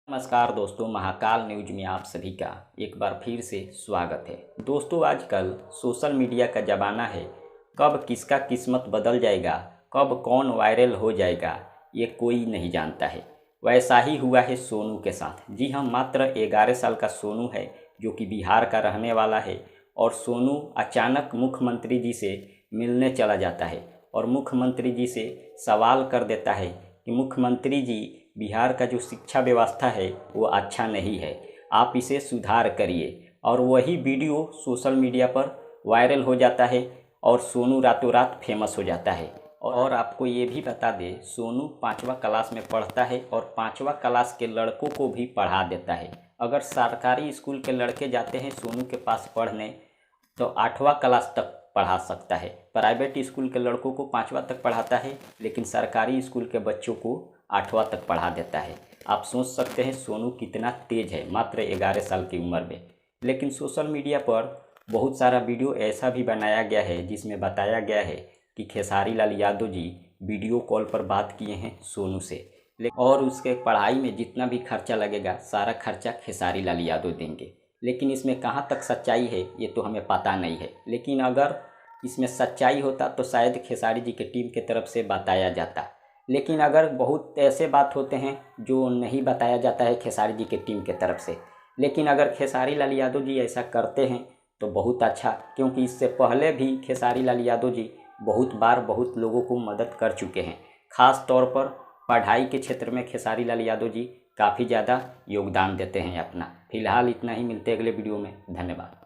नमस्कार दोस्तों, महाकाल न्यूज में आप सभी का एक बार फिर से स्वागत है। दोस्तों, आजकल सोशल मीडिया का ज़माना है। कब किसका किस्मत बदल जाएगा, कब कौन वायरल हो जाएगा, ये कोई नहीं जानता है। वैसा ही हुआ है सोनू के साथ। जी हाँ, मात्र 11 साल का सोनू है जो कि बिहार का रहने वाला है। और सोनू अचानक मुख्यमंत्री जी से मिलने चला जाता है और मुख्यमंत्री जी से सवाल कर देता है कि मुख्यमंत्री जी, बिहार का जो शिक्षा व्यवस्था है वो अच्छा नहीं है, आप इसे सुधार करिए। और वही वीडियो सोशल मीडिया पर वायरल हो जाता है और सोनू रातों रात फेमस हो जाता है। और आपको ये भी बता दें, सोनू 5वां क्लास में पढ़ता है और 5वां क्लास के लड़कों को भी पढ़ा देता है। अगर सरकारी स्कूल के लड़के जाते हैं सोनू के पास पढ़ने तो 8वां क्लास तक पढ़ा सकता है। प्राइवेट स्कूल के लड़कों को 5वां तक पढ़ाता है, लेकिन सरकारी स्कूल के बच्चों को 8वां तक पढ़ा देता है। आप सोच सकते हैं सोनू कितना तेज है मात्र 11 साल की उम्र में। लेकिन सोशल मीडिया पर बहुत सारा वीडियो ऐसा भी बनाया गया है जिसमें बताया गया है कि खेसारी लाल यादव जी वीडियो कॉल पर बात किए हैं सोनू से, और उसके पढ़ाई में जितना भी खर्चा लगेगा सारा खर्चा खेसारी लाल यादव देंगे। लेकिन इसमें कहाँ तक सच्चाई है ये तो हमें पता नहीं है। लेकिन अगर इसमें सच्चाई होता तो शायद खेसारी जी की टीम की तरफ से बताया जाता। लेकिन अगर बहुत ऐसे बात होते हैं जो नहीं बताया जाता है खेसारी जी की टीम की तरफ से। लेकिन अगर खेसारी लाल यादव जी ऐसा करते हैं तो बहुत अच्छा, क्योंकि इससे पहले भी खेसारी लाल यादव जी बहुत बार बहुत लोगों को मदद कर चुके हैं। ख़ास तौर पर पढ़ाई के क्षेत्र में खेसारी लाल यादव जी काफ़ी ज़्यादा योगदान देते हैं अपना। फिलहाल इतना ही, मिलते अगले वीडियो में। धन्यवाद।